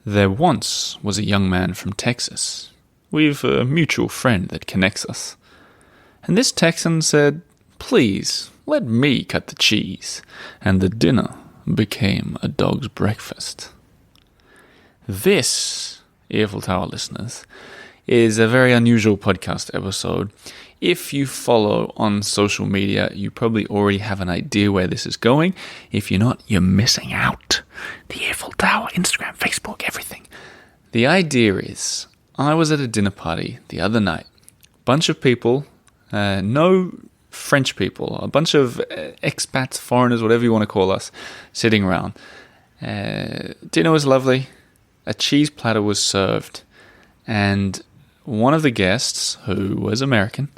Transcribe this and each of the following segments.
There once was a young man from Texas. We've a mutual friend that connects us. And this Texan said, "Please, let me cut the cheese." And the dinner became a dog's breakfast. This, Earful Tower listeners, is a very unusual podcast episode. If you follow on social media, you probably already have an idea where this is going. If you're not, you're missing out. The Earful Tower, Instagram, Facebook, everything. The idea is, I was at a dinner party the other night. Bunch of people, no French people, a bunch of expats, foreigners, whatever you want to call us, sitting around. Dinner was lovely. A cheese platter was served. And one of the guests, who was American,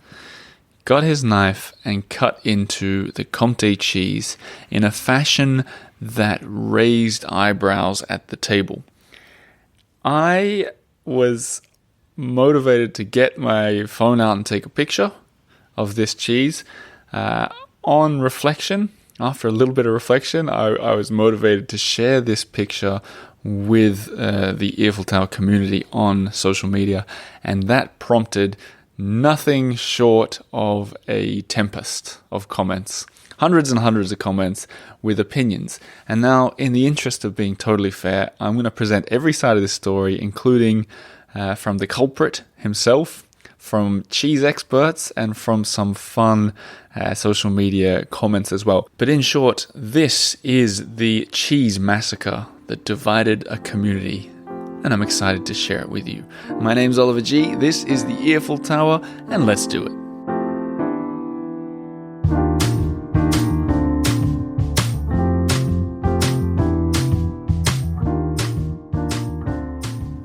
got his knife and cut into the Comté cheese in a fashion that raised eyebrows at the table. I was motivated to get my phone out and take a picture of this cheese. On reflection, after a little bit of reflection, I was motivated to share this picture with the Earful Tower community on social media, and that prompted nothing short of a tempest of comments. Hundreds and hundreds of comments with opinions. And now, in the interest of being totally fair, I'm going to present every side of this story, including from the culprit himself, from cheese experts, and from some fun social media comments as well. But in short, this is the cheese massacre that divided a community, and I'm excited to share it with you. My name's Oliver G. This is the Earful Tower, and let's do it.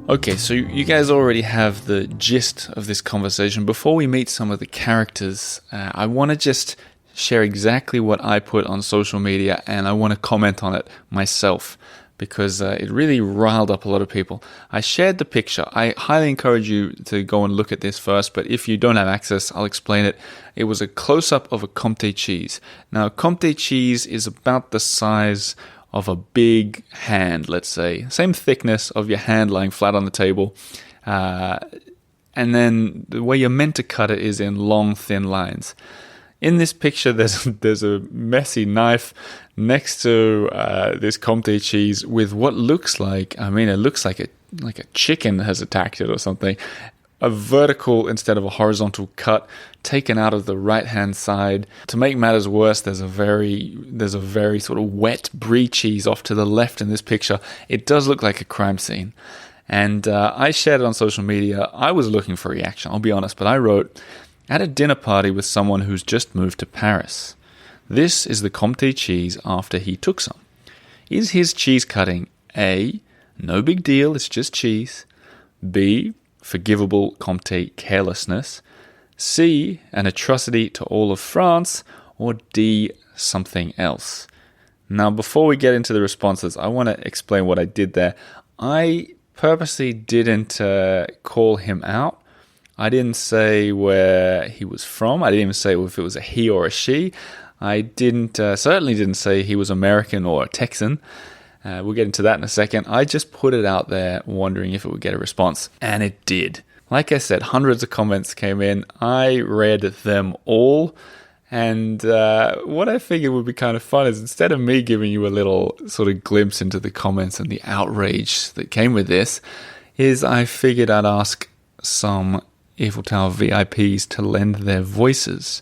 Okay, so you guys already have the gist of this conversation. Before we meet some of the characters, I want to just share exactly what I put on social media, and I want to comment on it myself, because it really riled up a lot of people. I shared the picture. I highly encourage you to go and look at this first, but if you don't have access, I'll explain it. It was a close-up of a Comté cheese. Now, Comté cheese is about the size of a big hand, let's say. Same thickness of your hand lying flat on the table. And then the way you're meant to cut it is in long, thin lines. In this picture, there's a messy knife next to this Comté cheese with what looks like, it looks like a chicken has attacked it or something. A vertical instead of a horizontal cut taken out of the right-hand side. To make matters worse, there's a very sort of wet brie cheese off to the left in this picture. It does look like a crime scene. And I shared it on social media. I was looking for reaction, I'll be honest, but I wrote, "At a dinner party with someone who's just moved to Paris. This is the Comté cheese after he took some. Is his cheese cutting A, no big deal, it's just cheese, B, forgivable Comté carelessness, C, an atrocity to all of France, or D, something else?" Now, before we get into the responses, I want to explain what I did there. I purposely didn't call him out. I didn't say where he was from. I didn't even say if it was a he or a she. I certainly didn't say he was American or a Texan. We'll get into that in a second. I just put it out there wondering if it would get a response. And it did. Like I said, hundreds of comments came in. I read them all. And what I figured would be kind of fun is, instead of me giving you a little sort of glimpse into the comments and the outrage that came with this, is I figured I'd ask some Earful Tower VIPs to lend their voices.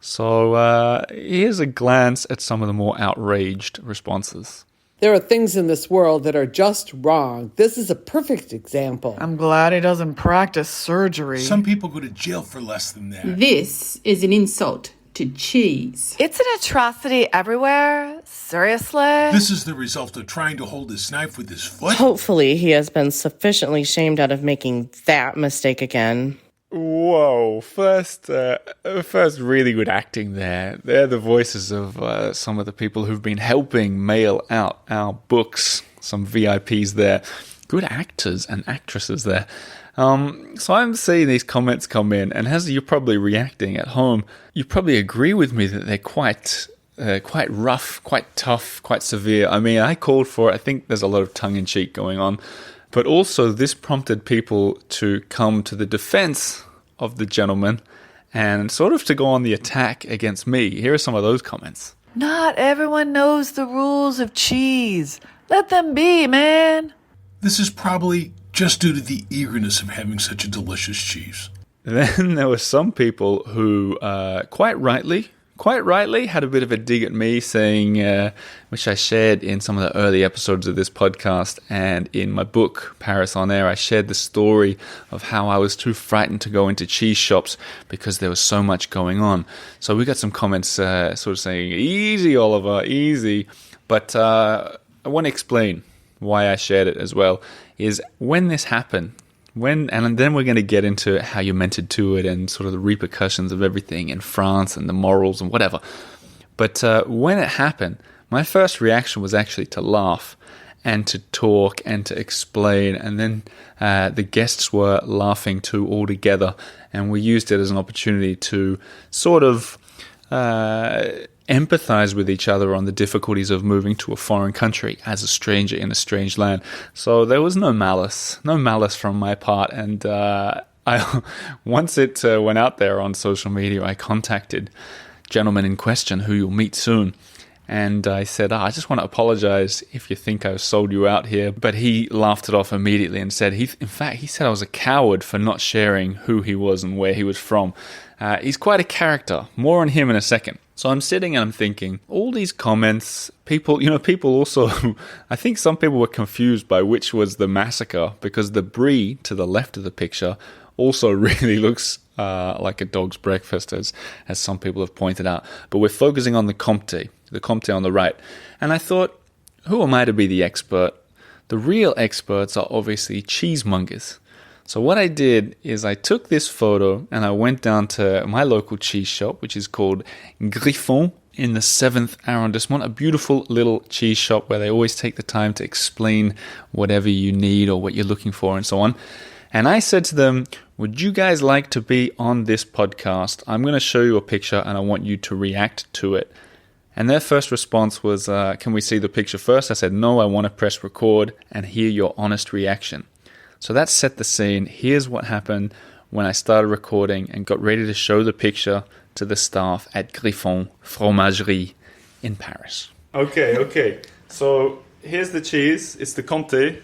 So here's a glance at some of the more outraged responses. There are things in this world that are just wrong. This is a perfect example. I'm glad he doesn't practice surgery. Some people go to jail for less than that. This is an insult to cheese. It's an atrocity everywhere. Seriously? This is the result of trying to hold his knife with his foot? Hopefully he has been sufficiently shamed out of making that mistake again. Whoa, first really good acting there. They're the voices of some of the people who've been helping mail out our books, some VIPs there. Good actors and actresses there. So I'm seeing these comments come in, and as you're probably reacting at home, you probably agree with me that they're quite rough, quite tough, quite severe. I mean, I called for it. I think there's a lot of tongue-in-cheek going on. But also, this prompted people to come to the defense of the gentleman and sort of to go on the attack against me. Here are some of those comments. Not everyone knows the rules of cheese. Let them be, man. This is probably just due to the eagerness of having such a delicious cheese. Then there were some people who, quite rightly, had a bit of a dig at me, saying, which I shared in some of the early episodes of this podcast and in my book, Paris on Air, I shared the story of how I was too frightened to go into cheese shops because there was so much going on. So we got some comments sort of saying, easy, Oliver, easy. But I want to explain why I shared it as well, is when this happened, and then we're going to get into how you're meant to do it and sort of the repercussions of everything in France and the morals and whatever. But when it happened, my first reaction was actually to laugh and to talk and to explain. And then the guests were laughing too all together. And we used it as an opportunity to sort of empathize with each other on the difficulties of moving to a foreign country as a stranger in a strange land. So there was no malice from my part. And once it went out there on social media, I contacted gentleman in question who you'll meet soon. And I said, I just want to apologize if you think I've sold you out here. But he laughed it off immediately and said, he said I was a coward for not sharing who he was and where he was from. He's quite a character. More on him in a second. So I'm sitting and I'm thinking, all these comments, people also, I think some people were confused by which was the massacre, because the brie to the left of the picture also really looks like a dog's breakfast, as some people have pointed out. But we're focusing on the Comté on the right. And I thought, who am I to be the expert? The real experts are obviously cheesemongers. So what I did is I took this photo and I went down to my local cheese shop, which is called Griffon in the 7th arrondissement, a beautiful little cheese shop where they always take the time to explain whatever you need or what you're looking for and so on. And I said to them, would you guys like to be on this podcast? I'm going to show you a picture and I want you to react to it. And their first response was, can we see the picture first? I said, no, I want to press record and hear your honest reaction. So that set the scene. Here's what happened when I started recording and got ready to show the picture to the staff at Griffon Fromagerie in Paris. Okay. So here's the cheese. It's the Comté.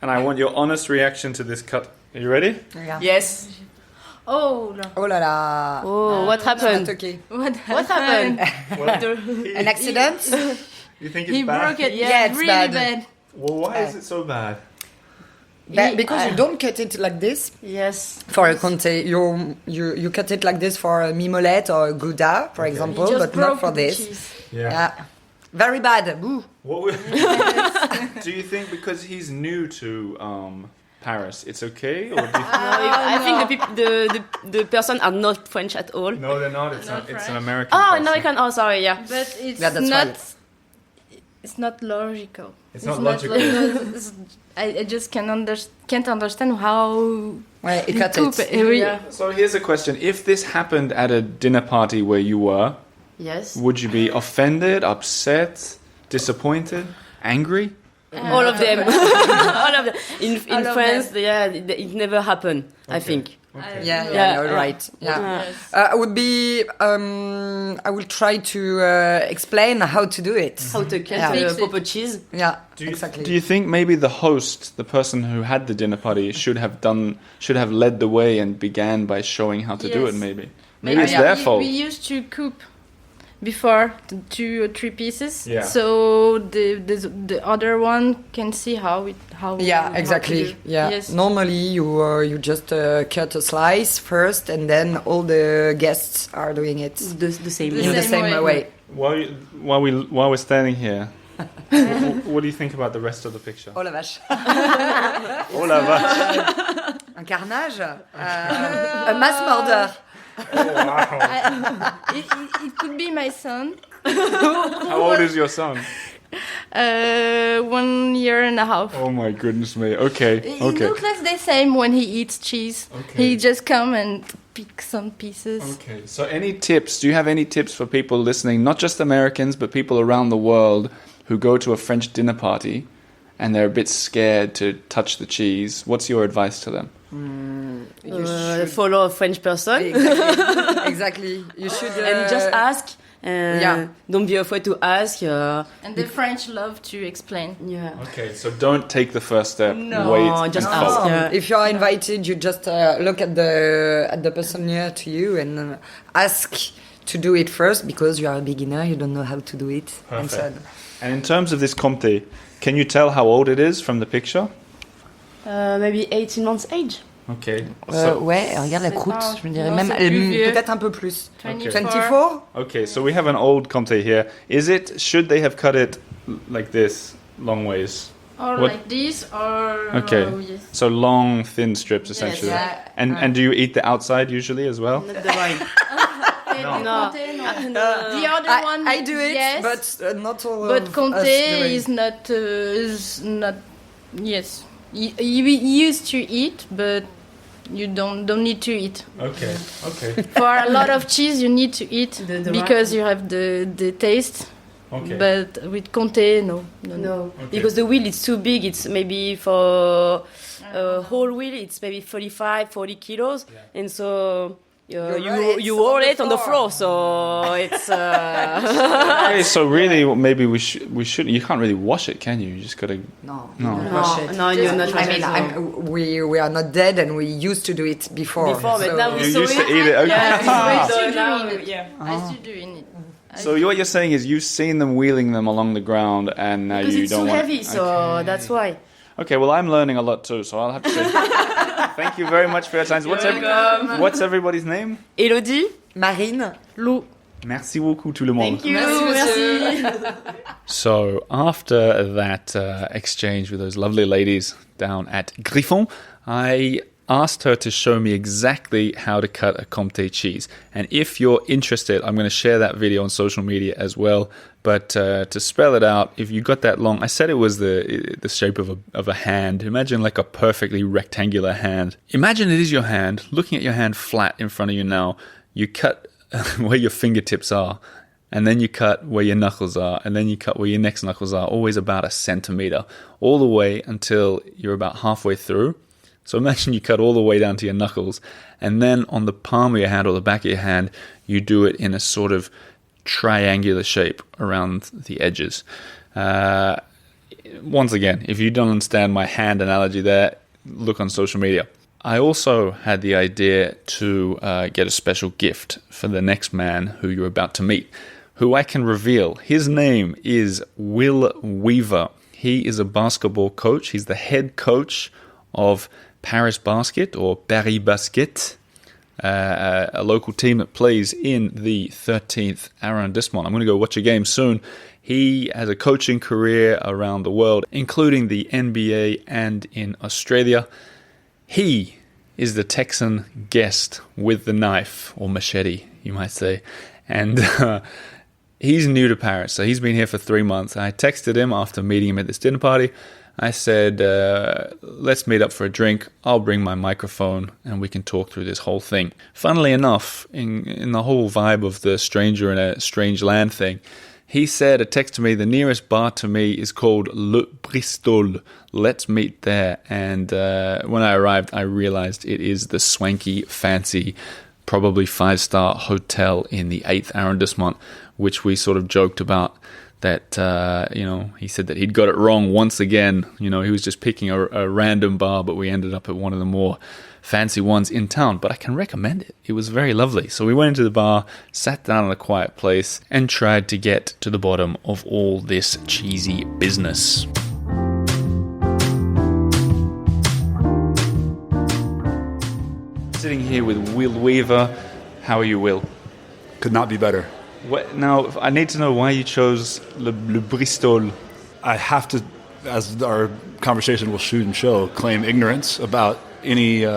And I want your honest reaction to this cut. Are you ready? Yeah. Yes. Oh la la. Oh, what happened? Okay. What happened? An accident? You think it's He bad? broke it. Yeah, it's really bad. bad. Well, why is it so bad? Because you don't cut it like this Yes. for a Comté. You cut it like this for a mimolette or a Gouda, for example, He just but not broke for the this. cheese. Yeah. Very bad. Boo. Do you think because he's new to Paris, it's okay? Or do you I think the person are not French at all. No, they're not. It's an American Oh, person. American. Oh, sorry. Yeah. But it's Yeah, that's not. right. It's not logical. It's not logical. I just can't understand how. Ouais, he cut cook it. Yeah. So here's a question. If this happened at a dinner party where you were, Yes. would you be offended, upset, disappointed, angry? All of them. All of them. In All of France, them. yeah, it never happened. I think. Yeah, you're right. Yeah. I would be. I will try to explain how to do it. How to cut Yeah. proper cheese. Yeah, Do you exactly. think maybe the host, the person who had the dinner party, should have led the way and began by showing how to do it? Yes. Maybe it's their fault. We used to cook before 2 or 3 pieces, Yeah. so the other one can see how. Yeah, how to exactly. do. Yeah. Yes. Normally, you just cut a slice first, and then all the guests are doing it The same. The in the same same way. way. While we're standing here, what do you think about the rest of the picture? Oh la vache. Oh la vache. Un carnage. A mass murder. It could be my son. How old is your son? 1 year and a half. Oh my goodness me. Okay. It looks like the same when he eats cheese. Okay. He just come and pick some pieces. Okay. So any tips? Do you have any tips for people listening, not just Americans, but people around the world who go to a French dinner party and they're a bit scared to touch the cheese, what's your advice to them? Follow a French person. Exactly. You should and just ask. Don't be afraid to ask. And the French love to explain. Yeah. Okay, so don't take the first step. No, wait, just and ask. follow. Yeah. If you are invited, you just look at the person near to you and ask to do it first, because you are a beginner, you don't know how to do it. Perfect. And in terms of this Comté, can you tell how old it is from the picture? Maybe 18 months age. Okay. Ouais, regarde la croûte, je me dirais Non, même c'est plus vieux. peut-être un peu plus. 24. Okay, so we have an old Comté here. Should they have cut it like this, long ways? Or What- like this, or... Okay. yes. So long, thin strips, essentially. Yeah. And do you eat the outside usually as well? Not the wine. No. The other one, I do it, yes, but not all but of us Comté do it. is not. Yes, you used to eat, but you don't need to eat. Okay. For a lot of cheese, you need to eat The because you have the taste. Okay. But with Comté, no. No, because the wheel is too big. It's maybe for a whole wheel, it's maybe 40 kilos, and so you roll it on the floor. So it's. Okay, so really, maybe we should. You can't really wash it, can you? You just gotta. No. No, you're not. I mean, we are not dead, and we used to do it before. But now we You saw used to it. eat it. Okay. I So still now, doing it. yeah. I still doing it. So what you're saying is you've seen them wheeling them along the ground, and now Because you it's don't too want. heavy, so that's why. Okay, well I'm learning a lot too, so I'll have to say thank you very much for your time. What's everybody's name? Elodie, Marine. Lou. Merci beaucoup tout le monde. thank you. Merci. So after that exchange with those lovely ladies down at Griffon, I asked her to show me exactly how to cut a Comté cheese. And if you're interested, I'm going to share that video on social media as well. But to spell it out, if you got that long, I said it was the shape of a hand. Imagine like a perfectly rectangular hand. Imagine it is your hand, looking at your hand flat in front of you now. You cut where your fingertips are, and then you cut where your knuckles are, and then you cut where your next knuckles are, always about 1 centimeter, all the way until you're about halfway through. So imagine you cut all the way down to your knuckles, and then on the palm of your hand or the back of your hand, you do it in a sort of triangular shape around the edges. Once again, if you don't understand my hand analogy there, look on social media. I also had the idea to get a special gift for the next man who you're about to meet, who I can reveal. His name is Will Weaver. He is a basketball coach. He's the head coach of Paris Basket, or Paris Basket, a local team that plays in the 13th arrondissement. I'm going to go watch a game soon. He has a coaching career around the world, including the NBA and in Australia. He is the Texan guest with the knife, or machete, you might say. And he's new to Paris, so he's been here for 3 months. I texted him after meeting him at this dinner party. I said, let's meet up for a drink. I'll bring my microphone and we can talk through this whole thing. Funnily enough, in the whole vibe of the stranger in a strange land thing, he said, a text to me, the nearest bar to me is called Le Bristol. Let's meet there. And when I arrived, I realized it is the swanky, fancy, probably 5-star hotel in the 8th arrondissement, which we sort of joked about. That, he said that he'd got it wrong once again. He was just picking a random bar, but we ended up at one of the more fancy ones in town. But I can recommend it. It was very lovely. So we went into the bar, sat down in a quiet place, and tried to get to the bottom of all this cheesy business. Sitting here with Will Weaver. How are you, Will? Could not be better. Now, I need to know why you chose Le Bristol. I have to, as our conversation will shoot and show, claim ignorance about any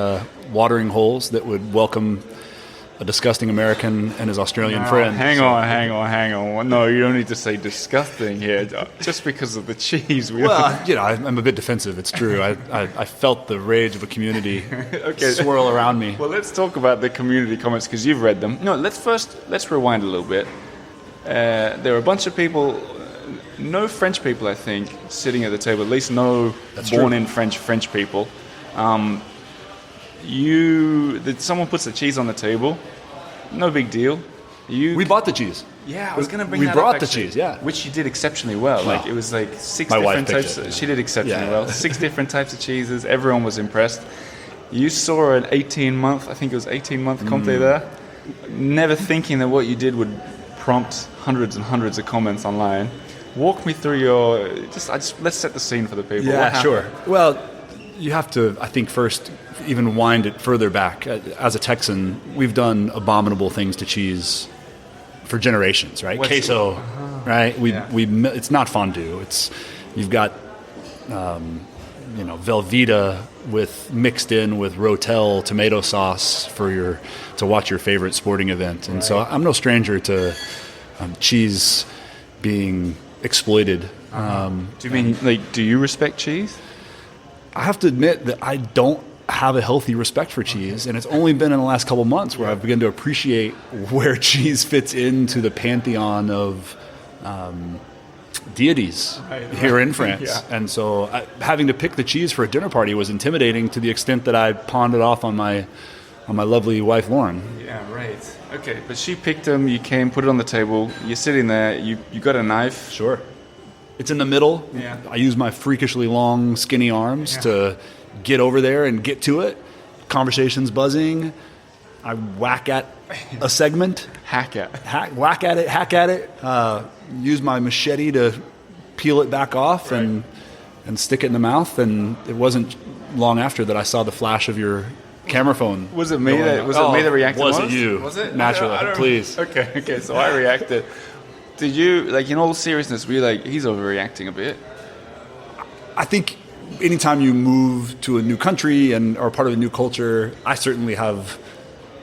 watering holes that would welcome a disgusting American and his Australian friend. Hang on. No, you don't need to say disgusting here, just because of the cheese. I'm a bit defensive, it's true. I felt the rage of a community swirl around me. Well, let's talk about the community comments, because you've read them. No, let's rewind a little bit. There are a bunch of people no French people, I think, sitting at the table. At least no That's born-in French people. Someone puts the cheese on the table. No big deal. We bought the cheese. Yeah, I was going to bring we that brought up, the actually, cheese, yeah. which you did exceptionally well. Like, it was like 6 My wife different picked types. it, yeah. She did exceptionally Yeah. well. 6 different types of cheeses. Everyone was impressed. You saw an 18-month, I think it was 18-month Comté there. Never thinking that what you did would prompt hundreds and hundreds of comments online. Walk me through your. Let's set the scene for the people. What Yeah, happened? sure. Well, you have to, I think, first even wind it further back. As a Texan, we've done abominable things to cheese for generations, right? Queso, right? It's not fondue. You've got Velveeta mixed in with Rotel tomato sauce to watch your favorite sporting event. And so I'm no stranger to cheese being exploited. Do you mean, do you respect cheese? I have to admit that I don't have a healthy respect for cheese, and it's only been in the last couple months where I've begun to appreciate where cheese fits into the pantheon of deities here in France. And so having to pick the cheese for a dinner party was intimidating to the extent that I pawned it off on my lovely wife Lauren. Yeah, right. Okay, but she picked them, you came, put it on the table, you're sitting there, you got a knife. Sure. It's in the middle. Yeah. I use my freakishly long, skinny arms to get over there and get to it. Conversation's buzzing. I whack at a segment. Hack at it. Use my machete to peel it back off and stick it in the mouth. And it wasn't long after that I saw the flash of your camera phone. Was it me that reacted? Was it you? Was it? Naturally, please. Okay, so I reacted. Did you, in all seriousness, were you he's overreacting a bit? I think anytime you move to a new country and are part of a new culture, I certainly have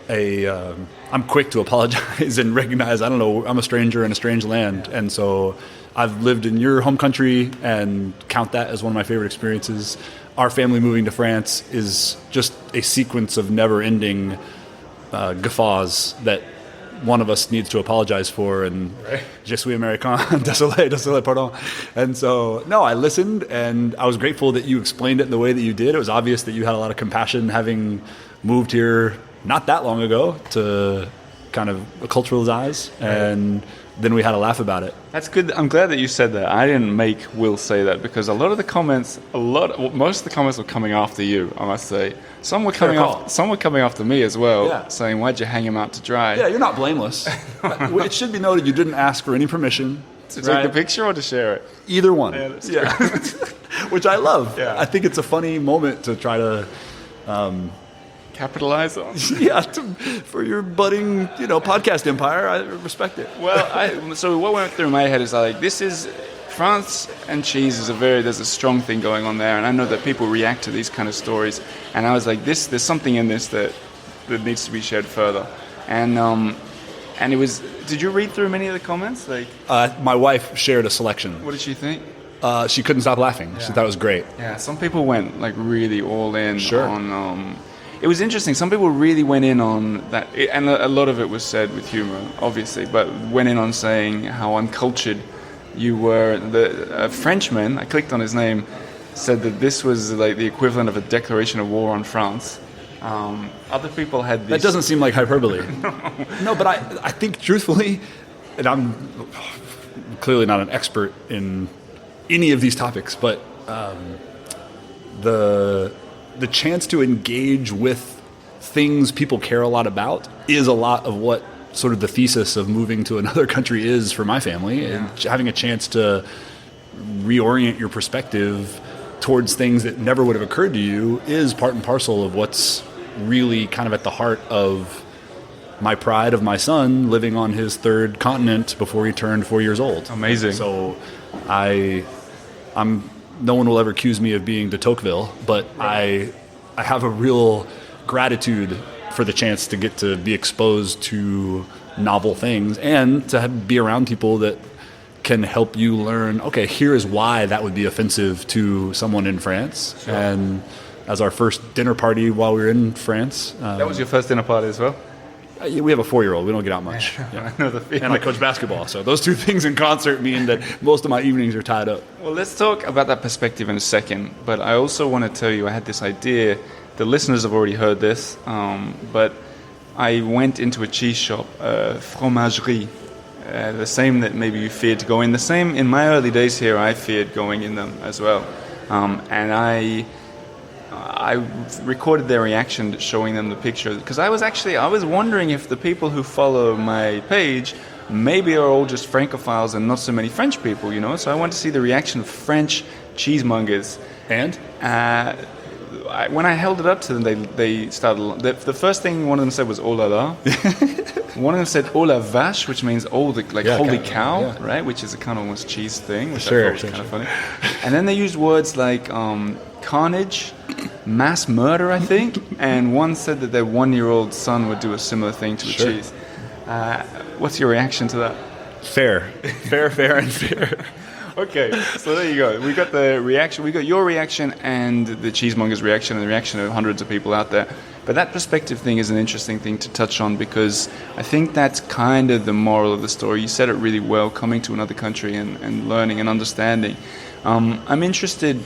I'm quick to apologize and recognize, I'm a stranger in a strange land. And so I've lived in your home country and count that as one of my favorite experiences. Our family moving to France is just a sequence of never-ending guffaws that one of us needs to apologize for, and je suis américain, désolé, pardon. And so, no, I listened, and I was grateful that you explained it in the way that you did. It was obvious that you had a lot of compassion, having moved here not that long ago, to kind of culturalize, and then we had a laugh about it. That's good. I'm glad that you said that. I didn't make Will say that, because most of the comments were coming after you, I must say. Some were coming after me as well, saying, "Why'd you hang him out to dry?" Yeah, you're not blameless. It should be noted you didn't ask for any permission to take the picture or to share it. Either one. Yeah, Which I love. Yeah. I think it's a funny moment to try to capitalize on. For your budding, podcast empire. I respect it. Well, so what went through my head is this is France and cheese there's a strong thing going on there, and I know that people react to these kind of stories, and I was like, there's something in this that needs to be shared further, and it was. Did you read through many of the comments? My wife shared a selection. What did she think? She couldn't stop laughing. She thought it was great. Yeah, some people went really all in Sure. on. It was interesting. Some people really went in on that, and a lot of it was said with humor, obviously, but went in on saying how uncultured you were. A Frenchman, I clicked on his name, said that this was the equivalent of a declaration of war on France. Other people had this. That doesn't seem like hyperbole. No, but I think truthfully, and I'm clearly not an expert in any of these topics, but the chance to engage with things people care a lot about is a lot of what sort of the thesis of moving to another country is for my family, and having a chance to reorient your perspective towards things that never would have occurred to you is part and parcel of what's really kind of at the heart of my pride of my son living on his third continent before he turned 4 years old. Amazing. So no one will ever accuse me of being de Tocqueville, but I have a real gratitude for the chance to get to be exposed to novel things and to be around people that can help you learn, okay, here is why that would be offensive to someone in France. Sure. And as our first dinner party while we were in France. That was your first dinner party as well? We have a 4-year-old. We don't get out much. I know the feeling. And I coach basketball. So those two things in concert mean that most of my evenings are tied up. Well, let's talk about that perspective in a second. But I also want to tell you, I had this idea. The listeners have already heard this, but I went into a cheese shop, fromagerie, the same that maybe you feared to go in. The same, in my early days here, I feared going in them as well. And I recorded their reaction, showing them the picture, because I was wondering if the people who follow my page maybe are all just Francophiles and not so many French people, So I wanted to see the reaction of French cheesemongers. And? When I held it up to them, they started. The first thing one of them said was "oh la la." One of them said "oh la vache," which means holy cow, right? Which is a kind of almost cheese thing, which I thought was kind of funny. And then they used words like carnage, mass murder, I think. And one said that their 1-year-old son would do a similar thing to a cheese. What's your reaction to that? Fair, and fair. Okay, so there you go. We got the reaction. We got your reaction and the cheesemonger's reaction and the reaction of hundreds of people out there. But that perspective thing is an interesting thing to touch on, because I think that's kind of the moral of the story. You said it really well, coming to another country and learning and understanding. I'm interested.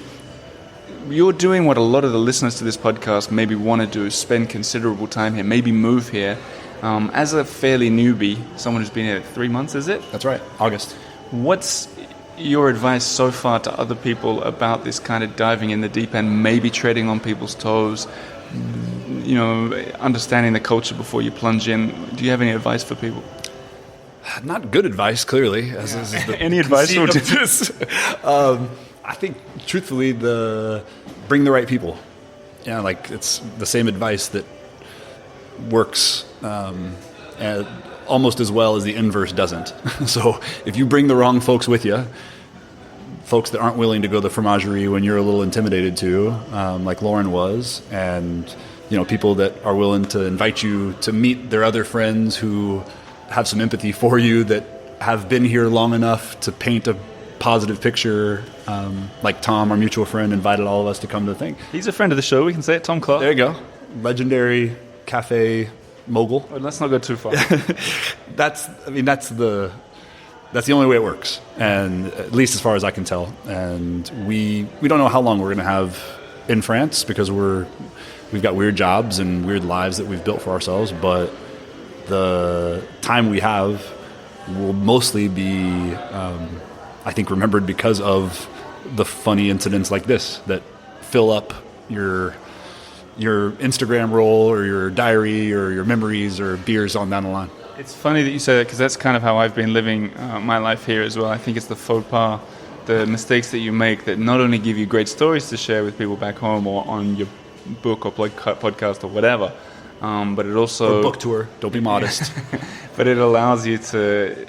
You're doing what a lot of the listeners to this podcast maybe want to do, spend considerable time here, maybe move here. As a fairly newbie, someone who's been here 3 months, is it? That's right, August. What's your advice so far to other people about this kind of diving in the deep end, maybe treading on people's toes, understanding the culture before you plunge in? Do you have any advice for people? Not good advice, clearly. Any advice for this? I think, truthfully, bring the right people. Yeah, it's the same advice that works almost as well as the inverse doesn't. So if you bring the wrong folks with you, folks that aren't willing to go to the fromagerie when you're a little intimidated to, like Lauren was, and people that are willing to invite you to meet their other friends who have some empathy for you, that have been here long enough to paint a positive picture, like Tom, our mutual friend, invited all of us to come to the thing. He's a friend of the show, we can say it, Tom Clark. There you go. Legendary cafe mogul. Well, let's not go too far. That's the only way it works, and at least as far as I can tell. And we don't know how long we're going to have in France, because we've got weird jobs and weird lives that we've built for ourselves. But the time we have will mostly be, I think, remembered because of the funny incidents like this that fill up your Instagram roll or your diary or your memories or beers on down the line. It's funny that you say that, because that's kind of how I've been living my life here as well. I think it's the faux pas, the mistakes that you make that not only give you great stories to share with people back home or on your book or podcast or whatever, but it also... Or book tour, don't be modest. But it allows you to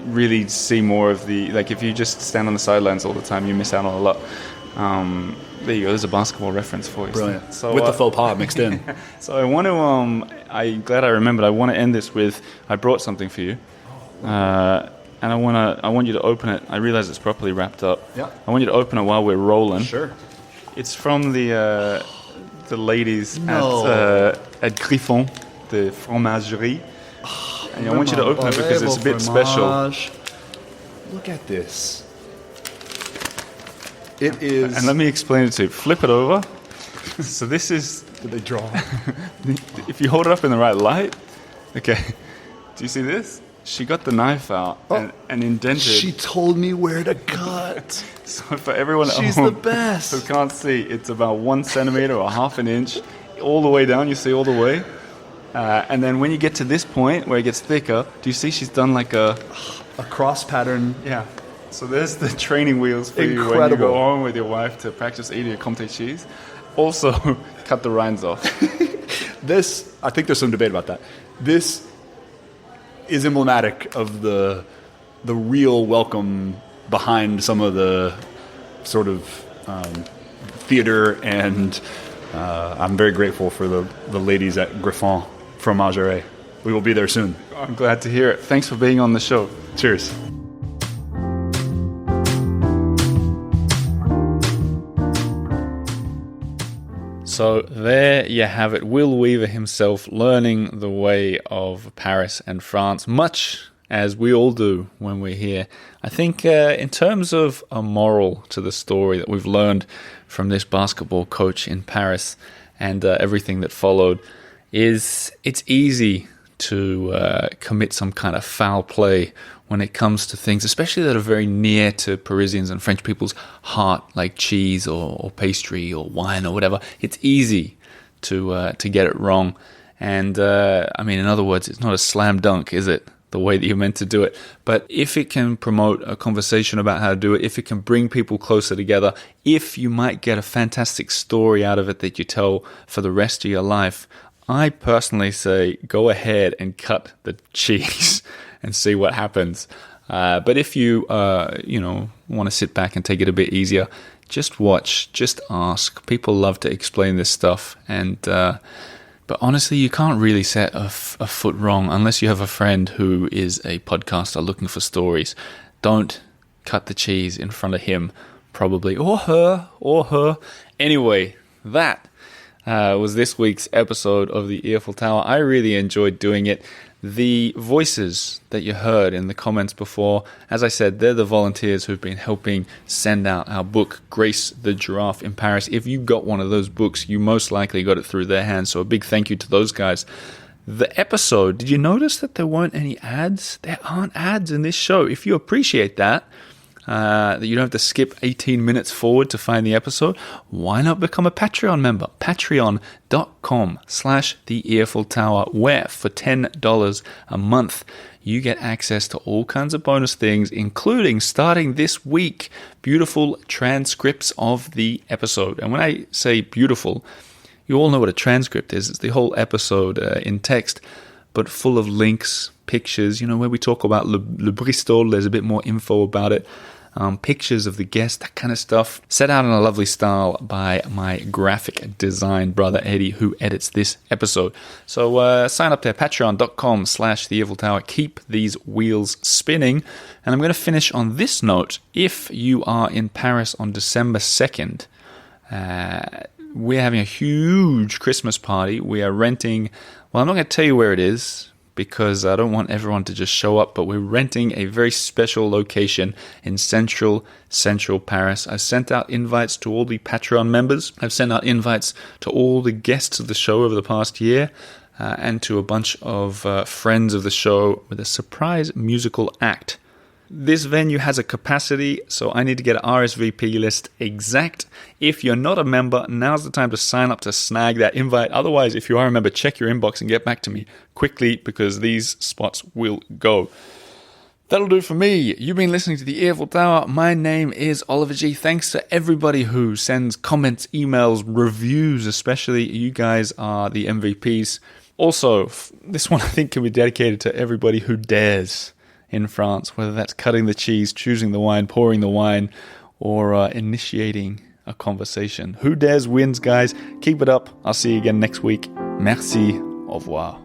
really see more of the... if you just stand on the sidelines all the time, you miss out on a lot. There you go. There's a basketball reference for you. Brilliant. So, with the faux pas mixed in. So I want to. I'm glad I remembered. I want to end this with. I brought something for you, and I want you to open it. I realize it's properly wrapped up. Yeah. I want you to open it while we're rolling. Sure. It's from the ladies at Griffon, the fromagerie. And I want you to open it because it's a bit special. Look at this. It is... And let me explain it to you. Flip it over. So this is... Did they draw? If you hold it up in the right light... Okay. Do you see this? She got the knife out and indented... She told me where to cut. So for everyone at home... She's the best. Who can't see, it's about 1 centimeter or half an inch. All the way down, you see all the way. And then when you get to this point where it gets thicker, do you see she's done like a cross pattern? Yeah. So there's the training wheels for you when you go home with your wife to practice eating a Comté cheese. Also, cut the rinds off. This, I think there's some debate about that. This is emblematic of the real welcome behind some of the sort of theater, and I'm very grateful for the ladies at Griffon Fromagerie. We will be there soon. I'm glad to hear it. Thanks for being on the show. Cheers. So there you have it. Will Weaver himself learning the way of Paris and France, much as we all do when we're here. I think in terms of a moral to the story that we've learned from this basketball coach in Paris and everything that followed is it's easy to commit some kind of foul play when it comes to things, especially that are very near to Parisians and French people's heart, like cheese or pastry or wine or whatever. It's easy to get it wrong. And I mean, in other words, it's not a slam dunk, is it? The way that you're meant to do it. But if it can promote a conversation about how to do it, if it can bring people closer together, if you might get a fantastic story out of it that you tell for the rest of your life, I personally say go ahead and cut the cheese and see what happens. But if you, want to sit back and take it a bit easier, just watch, just ask. People love to explain this stuff. And but honestly, you can't really set a foot wrong unless you have a friend who is a podcaster looking for stories. Don't cut the cheese in front of him, probably, or her. Anyway, that was this week's episode of the Earful Tower. I really enjoyed doing it. The voices that you heard in the comments before, as I said, they're the volunteers who've been helping send out our book, Grace the Giraffe in Paris. If you got one of those books, you most likely got it through their hands, so a big thank you to those guys. The episode, did you notice that there weren't any ads? There aren't ads in this show. If you appreciate that you don't have to skip 18 minutes forward to find the episode, why not become a Patreon member? Patreon.com/The Earful Tower, where for $10 a month, you get access to all kinds of bonus things, including, starting this week, beautiful transcripts of the episode. And when I say beautiful, you all know what a transcript is. It's the whole episode in text, but full of links, pictures, where we talk about Le Bristol, there's a bit more info about it. Pictures of the guests, that kind of stuff, set out in a lovely style by my graphic design brother Eddie, who edits this episode. So sign up there, patreon.com/The Earful Tower. Keep these wheels spinning. And I'm going to finish on this note. If you are in Paris on December 2nd, we're having a huge Christmas party. We are renting, well, I'm not going to tell you where it is, because I don't want everyone to just show up, but we're renting a very special location in central Paris. I sent out invites to all the Patreon members. I've sent out invites to all the guests of the show over the past year, and to a bunch of friends of the show with a surprise musical act. This venue has a capacity, so I need to get an RSVP list exact. If you're not a member, now's the time to sign up to snag that invite. Otherwise, if you are a member, check your inbox and get back to me quickly, because these spots will go. That'll do it for me. You've been listening to the Earful Tower. My name is Oliver G. Thanks to everybody who sends comments, emails, reviews, especially. You guys are the MVPs. Also, this one I think can be dedicated to everybody who dares in France, whether that's cutting the cheese, choosing the wine, pouring the wine, or initiating a conversation. Who dares wins, guys. Keep it up. I'll see you again next week. Merci. Au revoir.